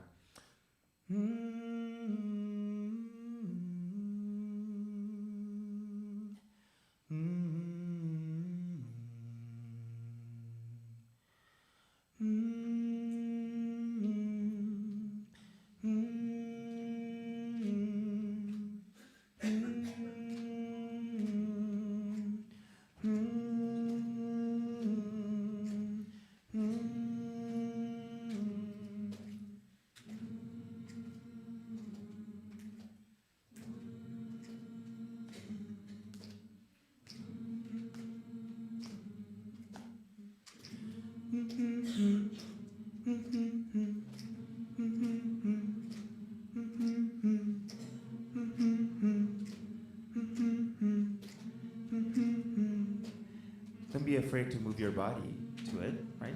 Don't be afraid to move your body to it, right?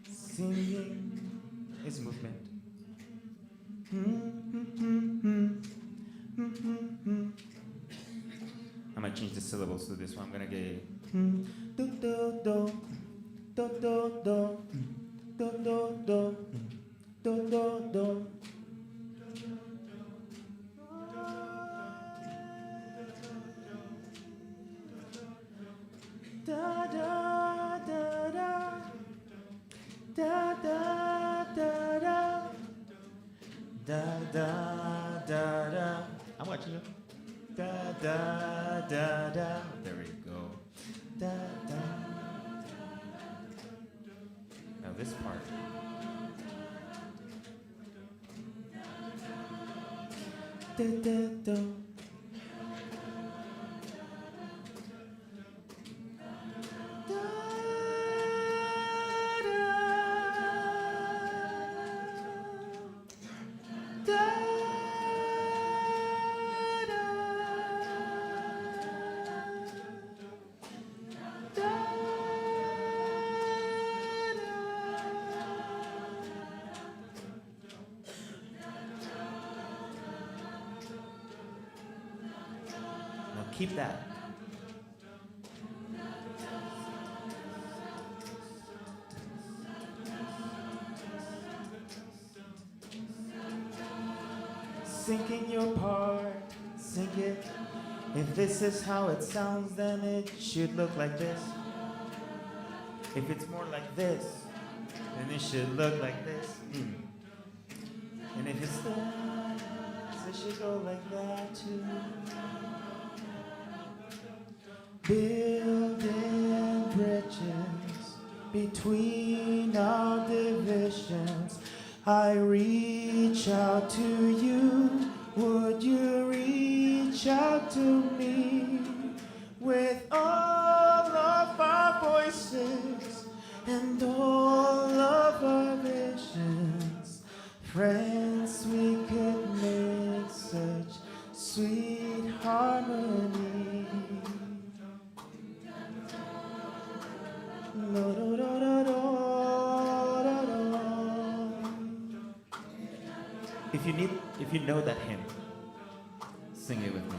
Singing is movement. I might change the syllables to this one. I'm gonna get do do do do do do do do do do do do. Da da da da da da da da da da da da. I'm watching you. Da da da da. There we go. Da da. Now this part. Da da da. Keep that. Sink in your part, sink it. If this is how it sounds, then it should look like this. If it's more like this, then it should look like this. And if it's that, it should go like that too. Building bridges between our divisions. I reach out to you. Would you reach out to me with all of our voices and all of our visions? Friends, we could make such sweet harmony. If you know that hymn, sing it with me.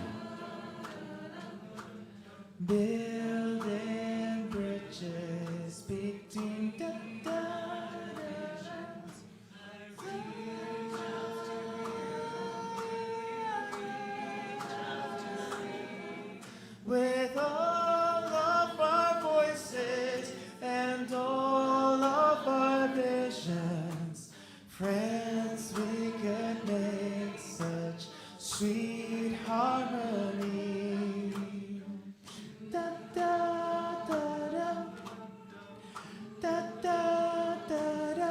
Building bridges between the directions. With all of our voices and all of our visions, friends, we could make such sweet harmony. Da da da da, da da da da.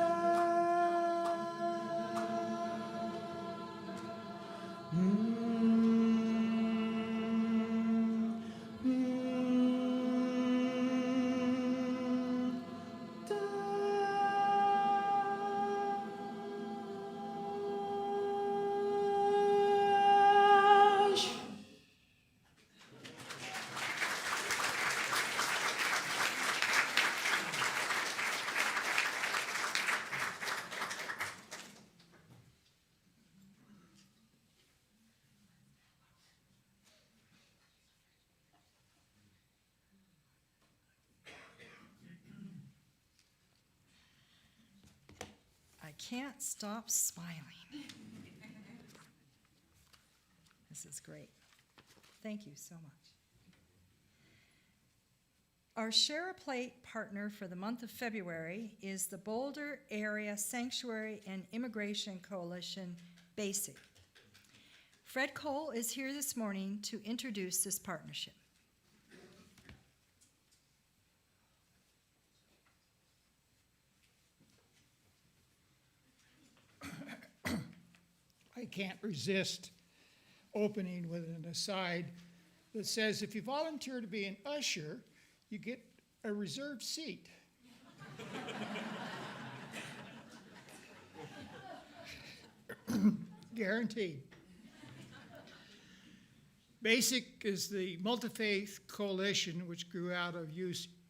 I can't stop smiling. This is great. Thank you so much. Our Share a Plate partner for the month of February is the Boulder Area Sanctuary and Immigration Coalition, BASIC. Fred Cole is here this morning to introduce this partnership. I can't resist opening with an aside that says if you volunteer to be an usher, you get a reserved seat. Guaranteed. BASIC is the multi-faith coalition which grew out of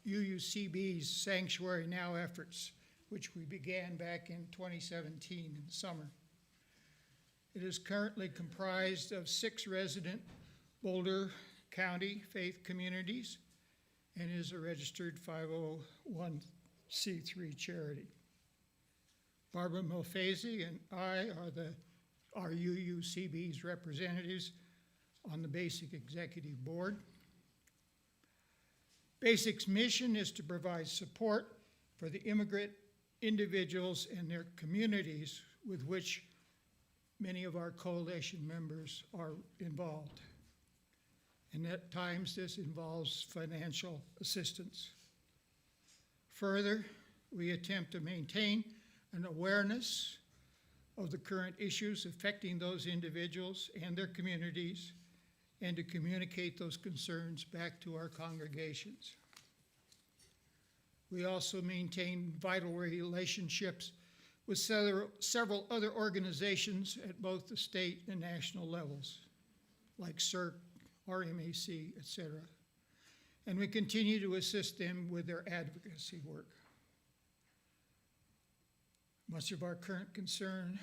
UUCB's Sanctuary Now efforts, which we began back in 2017 in the summer. It is currently comprised of 6 resident Boulder County faith communities and is a registered 501c3 charity. Barbara Mulfazy and I are UUCB's representatives on the BASIC Executive Board. BASIC's mission is to provide support for the immigrant individuals and their communities with which many of our coalition members are involved. And at times this involves financial assistance. Further, we attempt to maintain an awareness of the current issues affecting those individuals and their communities, and to communicate those concerns back to our congregations. We also maintain vital relationships with several other organizations at both the state and national levels, like CERC, RMAC, etc. And we continue to assist them with their advocacy work. Much of our current concern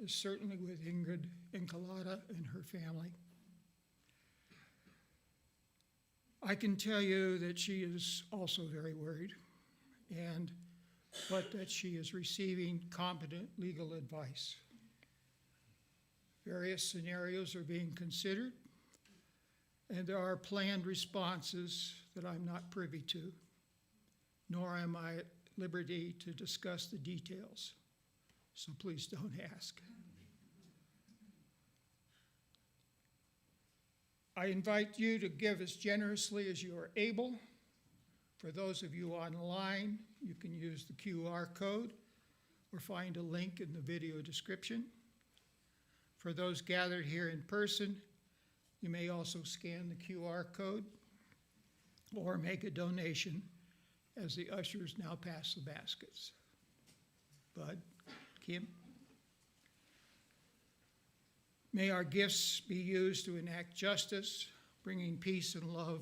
is certainly with Ingrid Encolada and her family. I can tell you that she is also very worried, but that she is receiving competent legal advice. Various scenarios are being considered, and there are planned responses that I'm not privy to, nor am I at liberty to discuss the details, so please don't ask. I invite you to give as generously as you are able For those of you online, you can use the QR code or find a link in the video description. For those gathered here in person, you may also scan the QR code or make a donation as the ushers now pass the baskets. Bud, Kim? May our gifts be used to enact justice, bringing peace and love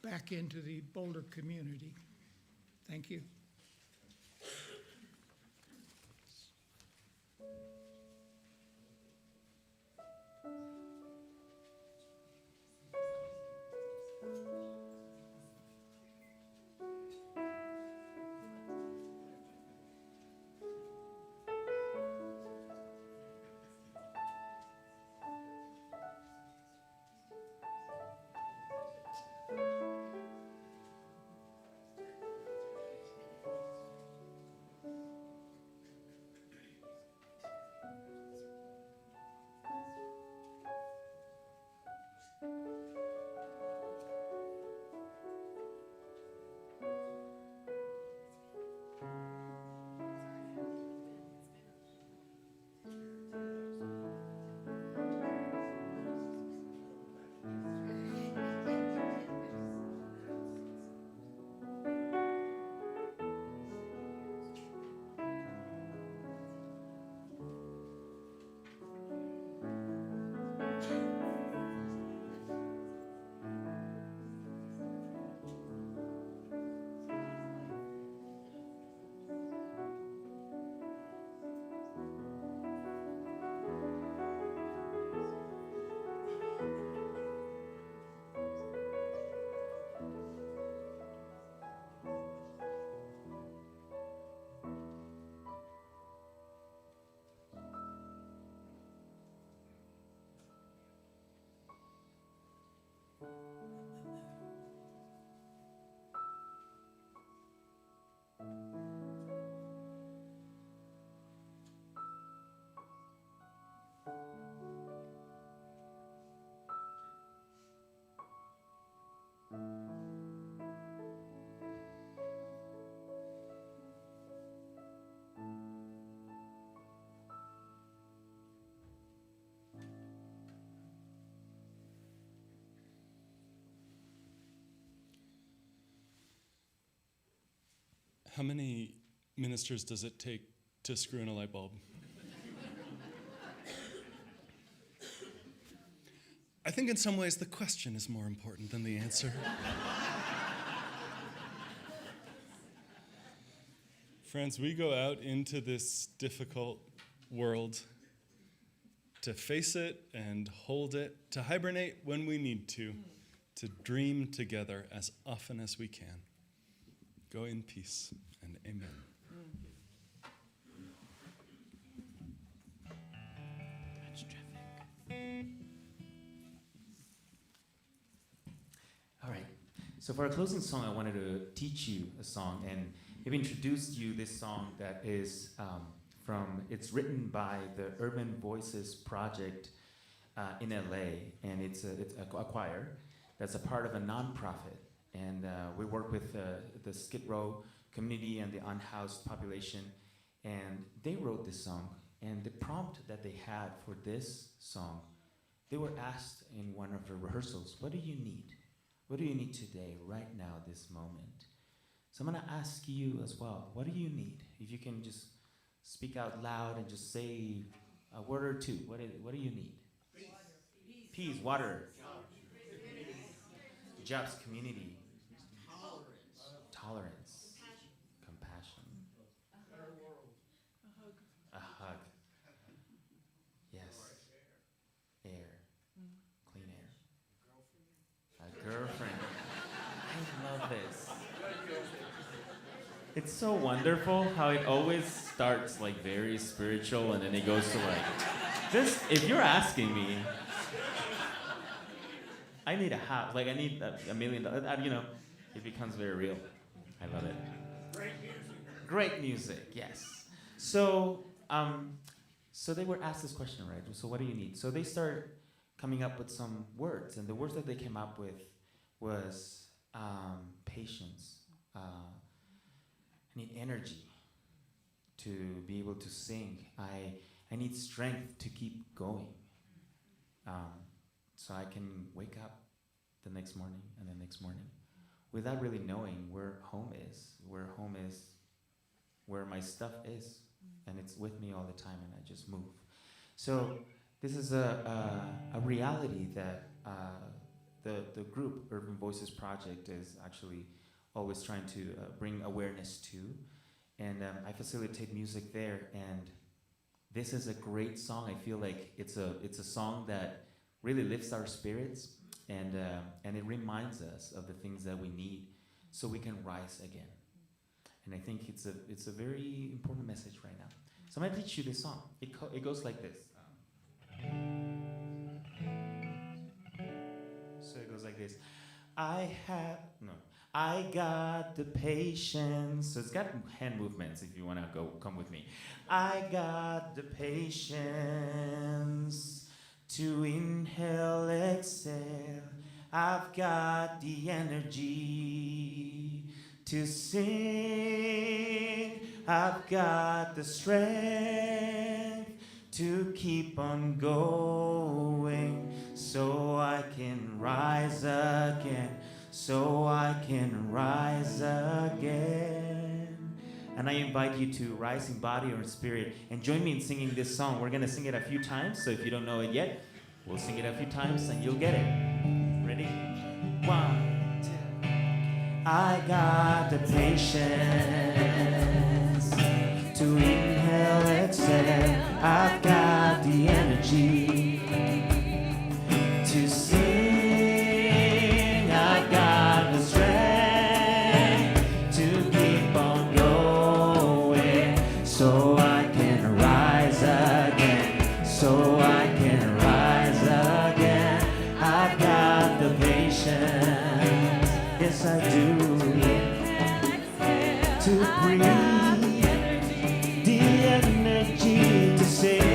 back into the Boulder community. Thank you. How many ministers does it take to screw in a light bulb? I think in some ways the question is more important than the answer. Friends, we go out into this difficult world to face it and hold it, to hibernate when we need to dream together as often as we can. Go in peace and amen. All right. So for our closing song, I wanted to teach you a song and maybe introduce you this song that is it's written by the Urban Voices Project in LA, and it's a choir that's a part of a nonprofit. And we work with the Skid Row community and the unhoused population, and they wrote this song. And the prompt that they had for this song, they were asked in one of the rehearsals, what do you need? What do you need today, right now, this moment? So I'm gonna ask you as well, what do you need? If you can just speak out loud and just say a word or two, what do you need? Peace, water. Jobs, community. Tolerance. Compassion. A hug. Yes. Air. Clean air. A girlfriend. I love this. It's so wonderful how it always starts like very spiritual and then it goes to like this. If you're asking me, I need a house, like I need $1 million, it becomes very real. I love it. Great music. Great music, yes. So they were asked this question, right? So what do you need? So they started coming up with some words, and the words that they came up with was patience, I need energy to be able to sing. I need strength to keep going. So I can wake up the next morning and the next morning without really knowing where home is, where my stuff is, and it's with me all the time, and I just move. So this is a reality that the group Urban Voices Project is actually always trying to bring awareness to, and I facilitate music there, and this is a great song. I feel like it's a song that really lifts our spirits, and it reminds us of the things that we need so we can rise again. And I think it's a very important message right now. So I'm gonna teach you this song. It goes like this. So it goes like this. I got the patience. So it's got hand movements if you wanna come with me. I got the patience to inhale, exhale. I've got the energy to sing. I've got the strength to keep on going, so I can rise again, so I can rise again. And I invite you to rise in body or in spirit and join me in singing this song. We're gonna sing it a few times, so if you don't know it yet, we'll sing it a few times and you'll get it. Ready? 1, 2. I got the patience to inhale, exhale. I've got the energy to sing. I've got the strength to keep on going, so I can rise again, so I can rise again. I've got the patience, yes I do, to breathe, the energy to sing.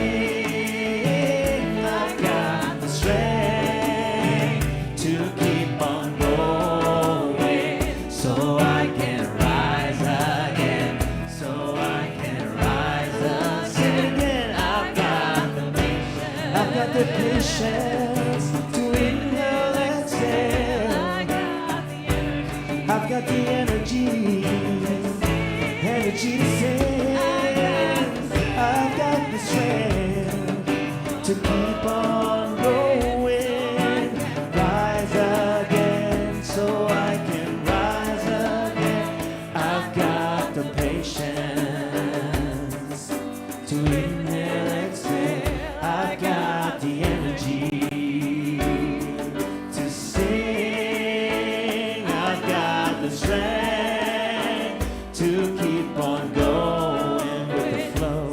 I've got the strength to keep on going, so I can rise again, so I can rise again. Sing it again. I've got the patience to inhale, exhale. I've got the energy to sing. I've got the strength to keep on going. Rise again, so I can rise again. I've got the patience to inhale, exhale. I've got the energy to sing. I've got the strength to keep on going with the flow.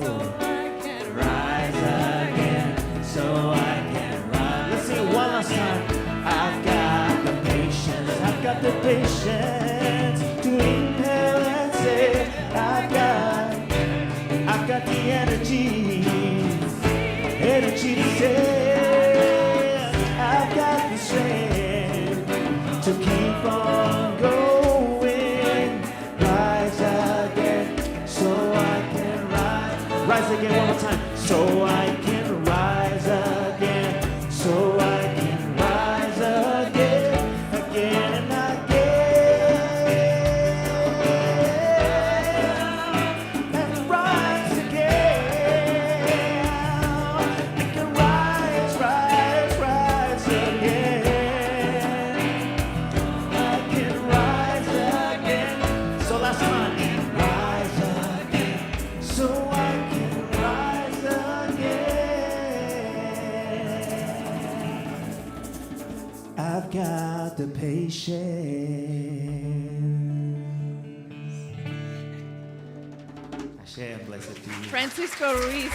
Rise again, so I can rise. Let's sing it one last time. I've got the patience. I've got the patience to inhale and say, I've got the energy to say, I've got the strength to keep on going. Rise again, so I can rise. Rise again one more time. So I can rise again, so I can rise again, again and again, and rise again. I can rise again. I can rise again. So last time, rise again, so I can rise again. I've got the patience. Hashem, blessed be. Francisco Ruiz.